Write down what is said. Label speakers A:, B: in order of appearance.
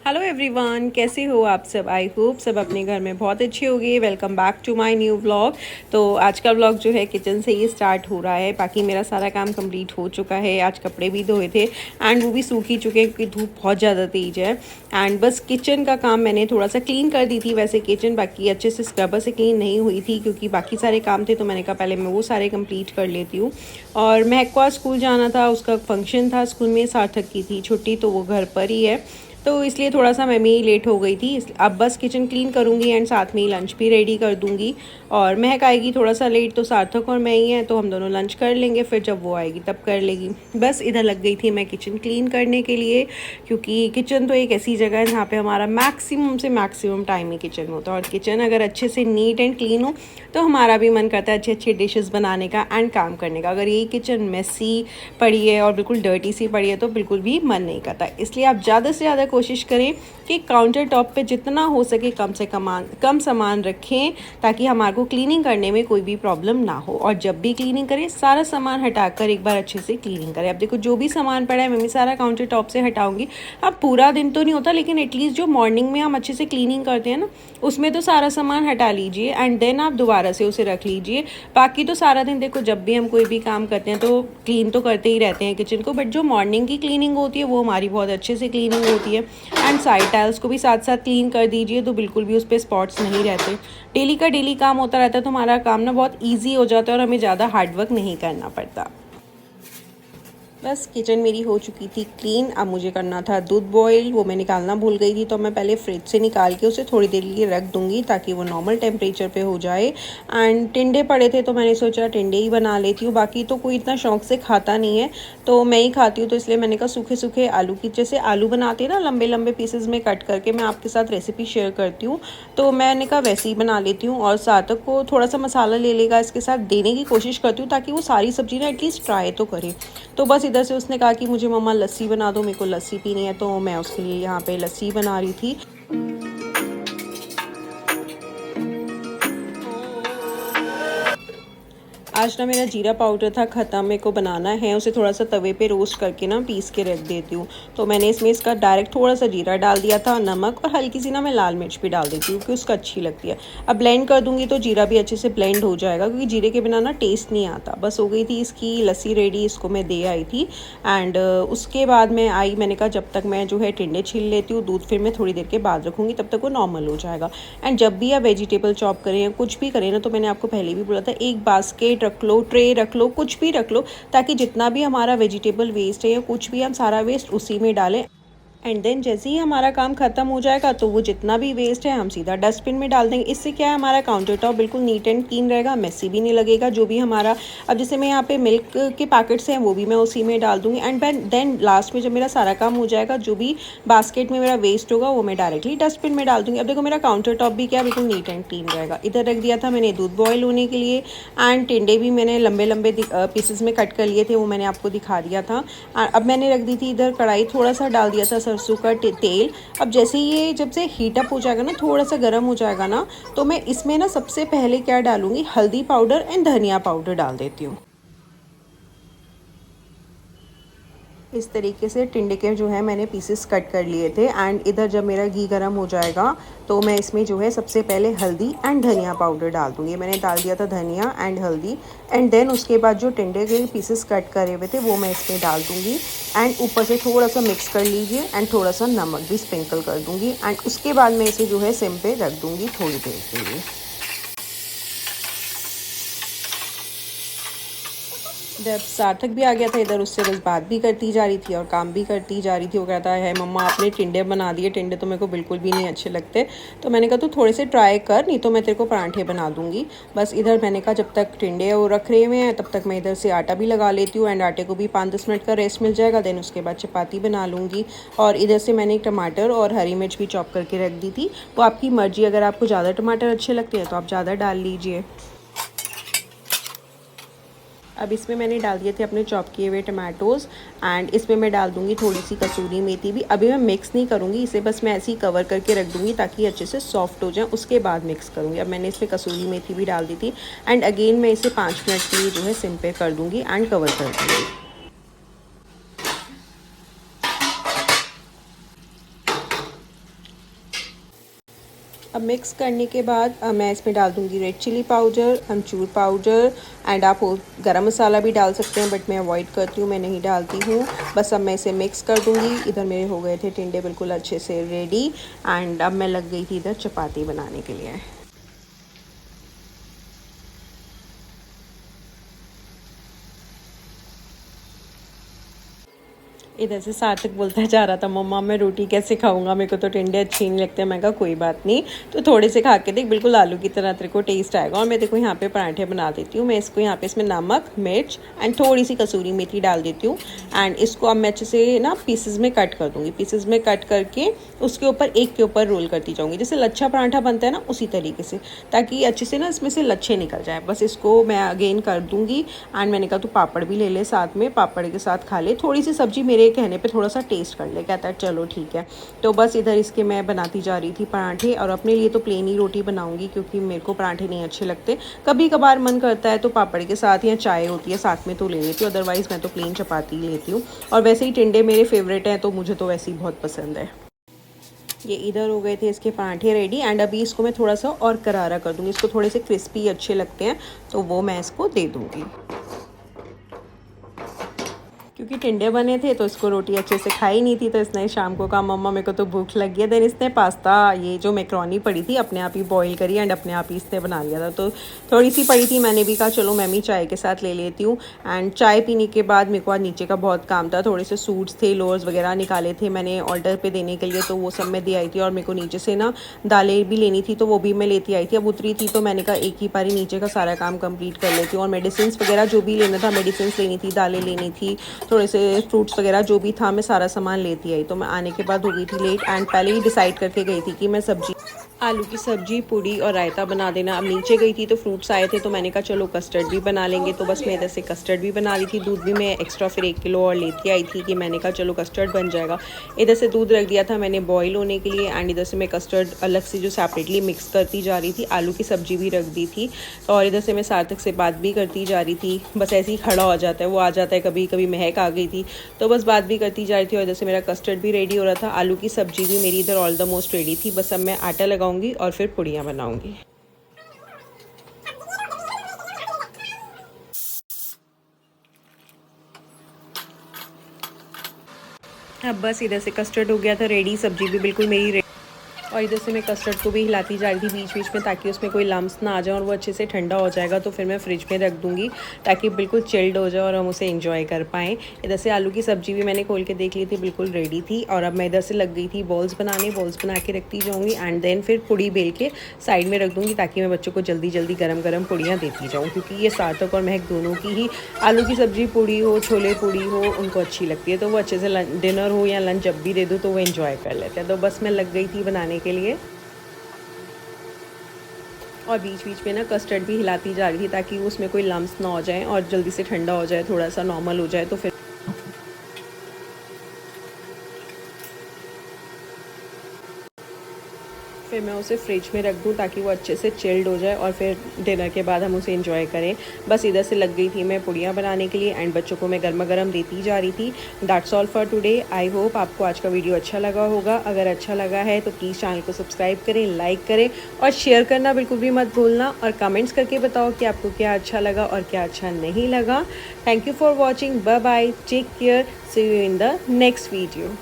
A: Hello everyone, कैसे हो आप सब। आई होप सब अपने घर में बहुत अच्छे होंगे। Welcome back to my new vlog. तो आज का व्लॉग जो है किचन से ही स्टार्ट हो रहा है। बाकी मेरा सारा काम कंप्लीट हो चुका है। आज कपड़े भी धोए थे एंड वो भी सूख ही चुके हैं क्योंकि धूप बहुत ज़्यादा तेज है। एंड बस किचन का काम मैंने थोड़ा सा क्लीन कर दी थी वैसे किचन, बाकी अच्छे से स्क्रबर से क्लीन नहीं हुई थी क्योंकि बाकी सारे काम थे। तो मैंने कहा पहले मैं वो सारे कंप्लीट कर लेती हूँ। और महक को स्कूल जाना था, उसका फंक्शन था स्कूल में, सार्थक की थी छुट्टी, तो वो घर पर ही है, तो इसलिए थोड़ा सा मैं भी लेट हो गई थी। अब बस किचन क्लीन करूँगी एंड साथ में ही लंच भी रेडी कर दूँगी। और महक आएगी थोड़ा सा लेट, तो सार्थक और मैं ही हैं, तो हम दोनों लंच कर लेंगे, फिर जब वो आएगी तब कर लेगी। बस इधर लग गई थी मैं किचन क्लीन करने के लिए, क्योंकि किचन तो एक ऐसी जगह है जहाँ पे हमारा मैक्सिमम से मैक्सिमम टाइम ही किचन में होता है। और किचन अगर अच्छे से नीट एंड क्लीन हो तो हमारा भी मन करता है अच्छी अच्छी डिशेस बनाने का एंड काम करने का। अगर यही किचन मेसी पड़ी है और बिल्कुल डर्टी सी पड़ी है तो बिल्कुल भी मन नहीं करता। इसलिए आप ज़्यादा से ज़्यादा कोशिश करें कि काउंटर टॉप पे जितना हो सके कम से कम सामान रखें, ताकि हमारे को क्लीनिंग करने में कोई भी प्रॉब्लम ना हो। और जब भी क्लीनिंग करें सारा सामान हटाकर एक बार अच्छे से क्लीनिंग करें। अब देखो जो भी सामान पड़ा है मैं सारा काउंटर टॉप से हटाऊंगी। अब पूरा दिन तो नहीं होता, लेकिन एटलीस्ट जो मॉर्निंग में हम अच्छे से क्लीनिंग करते हैं ना, उसमें तो सारा सामान हटा लीजिए एंड देन आप दोबारा से उसे रख लीजिए। बाकी तो सारा दिन देखो जब भी हम कोई भी काम करते हैं तो क्लीन तो करते ही रहते हैं किचन को, बट जो मॉर्निंग की क्लीनिंग होती है वो हमारी बहुत अच्छे से क्लीनिंग होती है। एंड साइड टाइल्स को भी साथ साथ क्लीन कर दीजिए तो बिल्कुल भी उस पर स्पॉट्स नहीं रहते। डेली का डेली काम होता रहता है तो हमारा काम ना बहुत ईजी हो जाता है और हमें ज़्यादा हार्डवर्क नहीं करना पड़ता। बस किचन मेरी हो चुकी थी क्लीन। अब मुझे करना था दूध बॉईल, वो मैं निकालना भूल गई थी, तो मैं पहले फ्रिज से निकाल के उसे थोड़ी देर के लिए रख दूंगी ताकि वो नॉर्मल टेम्परेचर पे हो जाए। एंड टिंडे पड़े थे तो मैंने सोचा टिंडे ही बना लेती हूँ। बाकी तो कोई इतना शौक से खाता नहीं है, तो मैं ही खाती हूँ, तो इसलिए मैंने कहा सूखे सूखे आलू की, जैसे आलू बनाते हैं ना लंबे लंबे पीसेज में कट करके, मैं आपके साथ रेसिपी शेयर करती हूँ, तो मैंने कहा वैसे ही बना लेती हूँ। और सार्थक को थोड़ा सा मसाला ले लेगा इसके साथ देने की कोशिश करती हूँ ताकि वो सारी सब्जी ना एटलीस्ट ट्राई तो करे। तो बस इधर से उसने कहा कि मुझे मम्मा लस्सी बना दो, मेरे को लस्सी पीनी है, तो मैं उसके लिए यहाँ पे लस्सी बना रही थी। आज ना मेरा जीरा पाउडर था ख़त्म, मेरे को बनाना है, उसे थोड़ा सा तवे पे रोस्ट करके ना पीस के रख देती हूँ। तो मैंने इसमें इसका डायरेक्ट थोड़ा सा जीरा डाल दिया था, नमक और हल्की सी ना मैं लाल मिर्च भी डाल देती हूँ क्योंकि उसका अच्छी लगती है। अब ब्लेंड कर दूँगी तो जीरा भी अच्छे से ब्लेंड हो जाएगा, क्योंकि जीरे के बिना ना टेस्ट नहीं आता। बस हो गई थी इसकी लस्सी रेडी, इसको मैं दे आई थी। एंड उसके बाद मैं आई, मैंने कहा जब तक मैं जो है टिंडे छील लेती हूँ, दूध फिर मैं थोड़ी देर के बाद रखूँगी, तब तक वो नॉर्मल हो जाएगा। एंड जब भी आप वेजिटेबल चॉप करें या कुछ भी करें ना, तो मैंने आपको पहले भी बोला था एक बास्केट रख लो, ट्रे रख लो, कुछ भी रख लो, ताकि जितना भी हमारा वेजिटेबल वेस्ट है या कुछ भी हम सारा वेस्ट उसी में डालें। एंड देन जैसे ही हमारा काम ख़त्म हो जाएगा तो वो जितना भी वेस्ट है हम सीधा डस्टबिन में डाल देंगे। इससे क्या है, हमारा काउंटर टॉप बिल्कुल नीट एंड क्लीन रहेगा, मेसी भी नहीं लगेगा। जो भी हमारा, अब जैसे मैं यहाँ पे मिल्क के पैकेट्स हैं वो भी मैं उसी में डाल दूँगी। एंड देन लास्ट में जब मेरा सारा काम हो जाएगा, जो भी बास्केट में मेरा वेस्ट होगा वो मैं डायरेक्टली डस्टबिन में डाल दूँगी। अब देखो मेरा काउंटर टॉप भी क्या बिल्कुल नीट एंड क्लीन रहेगा। इधर रख दिया था मैंने दूध बॉयल होने के लिए, एंड टिंडे भी मैंने लंबे लंबे पीसेस में कट कर लिए थे, वो मैंने आपको दिखा दिया था। अब मैंने रख दी थी इधर कढ़ाई, थोड़ा सा डाल दिया था सरसों का तेल। अब जैसे ये जब से हीट अप हो जाएगा ना, थोड़ा सा गर्म हो जाएगा ना, तो मैं इसमें ना सबसे पहले क्या डालूंगी, हल्दी पाउडर एंड धनिया पाउडर डाल देती हूँ। इस तरीके से टिंडे के जो है मैंने पीसेस कट कर लिए थे। एंड इधर जब मेरा घी गर्म हो जाएगा तो मैं इसमें जो है सबसे पहले हल्दी एंड धनिया पाउडर डाल दूँगी। मैंने डाल दिया था धनिया एंड हल्दी, एंड देन उसके बाद जो टिंडे के पीसेस कट करे हुए थे वो मैं इसमें डाल दूँगी। एंड ऊपर से थोड़ा सा मिक्स कर लीजिए एंड थोड़ा सा नमक भी स्प्रिंकल कर दूँगी। एंड उसके बाद मैं इसे जो है सिम पे रख दूँगी थोड़ी देर के लिए। जब सार्थक भी आ गया था इधर, उससे बस बात भी करती जा रही थी और काम भी करती जा रही थी। वो कहता है मम्मा आपने टिंडे बना दिए, टिंडे तो मेरे को बिल्कुल भी नहीं अच्छे लगते। तो मैंने कहा तू थोड़े से ट्राई कर, नहीं तो मैं तेरे को पराठे बना दूँगी। बस इधर मैंने कहा जब तक टिंडे वो रख रहे हुए हैं तब तक मैं इधर से आटा भी लगा लेती हूँ। एंड आटे को भी 5-10 मिनट का रेस्ट मिल जाएगा, देन उसके बाद चपाती बना लूँगी। और इधर से मैंने एक टमाटर और हरी मिर्च भी चॉप करके रख दी थी। वो आपकी मर्जी, अगर आपको ज़्यादा टमाटर अच्छे लगते हैं तो आप ज़्यादा डाल लीजिए। अब इसमें मैंने डाल दिए थे अपने चॉप किए हुए टमाटोज़, एंड इसमें मैं डाल दूँगी थोड़ी सी कसूरी मेथी भी। अभी मैं मिक्स नहीं करूँगी इसे, बस मैं ऐसे ही कवर करके रख दूँगी ताकि अच्छे से सॉफ्ट हो जाए, उसके बाद मिक्स करूँगी। अब मैंने इसमें कसूरी मेथी भी डाल दी थी। एंड अगेन मैं इसे 5 मिनट के लिए जो है सिम पे कर दूँगी एंड कवर कर दूँगी। मिक्स करने के बाद मैं इसमें डाल दूँगी red chili powder, amchur powder and आप गरम मसाला भी डाल सकते हैं, बट मैं अवॉइड करती हूँ, मैं नहीं डालती हूँ। बस अब मैं इसे मिक्स कर दूँगी। इधर मेरे हो गए थे टिंडे बिल्कुल अच्छे से रेडी एंड अब मैं लग गई थी इधर चपाती बनाने के लिए। इधर से सार्थक बोलता जा रहा था, मम्मा मैं रोटी कैसे खाऊंगा, मेरे को तो टिंडे अच्छे नहीं लगते। मैं कहा कोई बात नहीं, तो थोड़े से खा के देख, बिल्कुल आलू की तरह तेरे को टेस्ट आएगा। और मैं देखो यहाँ पे पराठे बना देती हूँ। मैं इसको यहाँ पे इसमें नमक, मिर्च एंड थोड़ी सी कसूरी मेथी डाल देती हूँ एंड इसको अब मैं अच्छे से ना पीसेज में कट कर दूँगी। पीसेज में कट करके उसके ऊपर एक के ऊपर रोल करती जाऊँगी, जैसे लच्छा पराठा बनता है ना उसी तरीके से, ताकि अच्छे से ना इसमें से लच्छे निकल जाए। बस इसको मैं अगेन कर दूँगी एंड मैंने कहा तू पापड़ भी ले ले साथ में, पापड़ के साथ खा ले, थोड़ी सी सब्जी मेरे कहने पे थोड़ा सा टेस्ट कर ले। कहता है चलो ठीक है। तो बस इधर इसके मैं बनाती जा रही थी पराठे और अपने लिए तो प्लेन ही रोटी बनाऊंगी क्योंकि मेरे को पराठे नहीं अच्छे लगते। कभी कभार मन करता है तो पापड़ के साथ या चाय होती है साथ में तो ले लेती हूँ, अदरवाइज़ मैं तो प्लेन चपाती लेती हूँ। और वैसे ही टिंडे मेरे फेवरेट हैं तो मुझे तो वैसे ही बहुत पसंद है। ये इधर हो गए थे इसके पराठे रेडी एंड अभी इसको मैं थोड़ा सा और करारा कर दूँगी। इसको थोड़े से क्रिस्पी अच्छे लगते हैं तो वो मैं इसको दे दूँगी। क्योंकि टिंडे बने थे तो इसको रोटी अच्छे से खाई नहीं थी, तो इसने शाम को कहा मम्मा मेरे को तो भूख लगी है। देन इसने पास्ता, ये जो मैक्रोनी पड़ी थी अपने आप ही बॉईल करी एंड अपने आप ही इसने बना लिया था। तो थोड़ी सी पड़ी थी, मैंने भी कहा चलो मैं भी चाय के साथ ले लेती हूँ। एंड चाय पीने के बाद मेरे को आज नीचे का बहुत काम था, थोड़े से सूट्स थे, लोअर्स वगैरह निकाले थे मैंने ऑर्डर पर देने के लिए, तो वो सब मैं दे आई थी। और मेरे को नीचे से ना दालें भी लेनी थी तो वो भी मैं लेती आई थी। अब उतरी थी तो मैंने कहा एक ही बारी नीचे का सारा काम कंप्लीट कर लेती हूँ। और मेडिसिन वगैरह जो भी लेना था, मेडिसिन लेनी थी, दालें लेनी थी, थोड़े से फ्रूट्स वगैरह जो भी था मैं सारा सामान लेती आई। तो मैं आने के बाद हो गई थी लेट एंड पहले ही डिसाइड करके गई थी कि मैं सब्जी, आलू की सब्जी, पूड़ी और रायता बना देना। अब नीचे गई थी तो फ्रूट्स आए थे तो मैंने कहा चलो कस्टर्ड भी बना लेंगे। तो बस मैं इधर से कस्टर्ड भी बना ली थी। दूध भी मैं एक्स्ट्रा फिर 1 किलो और लेती आई थी कि मैंने कहा चलो कस्टर्ड बन जाएगा। इधर से दूध रख दिया था मैंने बॉईल होने के लिए एंड इधर से मैं कस्टर्ड अलग से जो सेपरेटली मिक्स करती जा रही थी। आलू की सब्जी भी रख दी थी और इधर से मैं सार्थक से बात भी करती जा रही थी। बस ऐसे ही खड़ा हो जाता है, वो आ जाता है, कभी कभी महक आ गई थी तो बस बात भी करती जा रही थी। और इधर से मेरा कस्टर्ड भी रेडी हो रहा था, आलू की सब्जी भी मेरी इधर ऑल द मोस्ट रेडी थी। बस अब मैं आटा लगाऊंगी और फिर पूड़ियाँ बनाऊंगी। अब बस इधर से कस्टर्ड हो गया था रेडी, सब्जी भी बिल्कुल मेरी रेडी। और इधर से मैं कस्टर्ड को भी हिलाती जा रही थी बीच बीच में ताकि उसमें कोई लम्स ना आ जाए और वो अच्छे से ठंडा हो जाएगा तो फिर मैं फ्रिज में रख दूँगी ताकि बिल्कुल चिल्ड हो जाए और हम उसे एंजॉय कर पाएँ। इधर से आलू की सब्जी भी मैंने खोल के देख ली थी, बिल्कुल रेडी थी। और अब मैं इधर से लग गई थी बॉल्स बनाने, बॉल्स बना के रखती जाऊँगी एंड देन फिर पूड़ी बेल के साइड में रख दूँगी ताकि मैं बच्चों को जल्दी जल्दी गरम गरम पूड़ियाँ देती जाऊँ। क्योंकि ये सार्थक और महक दोनों की ही आलू की सब्जी पूड़ी हो, छोले पूड़ी हो, उनको अच्छी लगती है। तो वो अच्छे से डिनर हो या लंच जब भी दे दूँ तो वो एंजॉय कर लेते हैं। तो बस मैं लग गई थी बनाने के लिए और बीच बीच में ना कस्टर्ड भी हिलाती जा रही थी ताकि उसमें कोई लम्स ना हो जाए और जल्दी से ठंडा हो जाए, थोड़ा सा नॉर्मल हो जाए तो फिर मैं उसे फ्रिज में रख दूँ ताकि वो अच्छे से चिल्ड हो जाए और फिर डिनर के बाद हम उसे एंजॉय करें। बस इधर से लग गई थी मैं पूड़ियाँ बनाने के लिए एंड बच्चों को मैं गर्मा गर्म देती जा रही थी। That's all for today. I hope आपको आज का वीडियो अच्छा लगा होगा। अगर अच्छा लगा है तो प्लीज़ चैनल को सब्सक्राइब करें, लाइक करें और शेयर करना बिल्कुल भी मत भूलना। और कमेंट्स करके बताओ कि आपको क्या अच्छा लगा और क्या अच्छा नहीं लगा। Thank you for watching. Bye bye, take care, see you in the next video.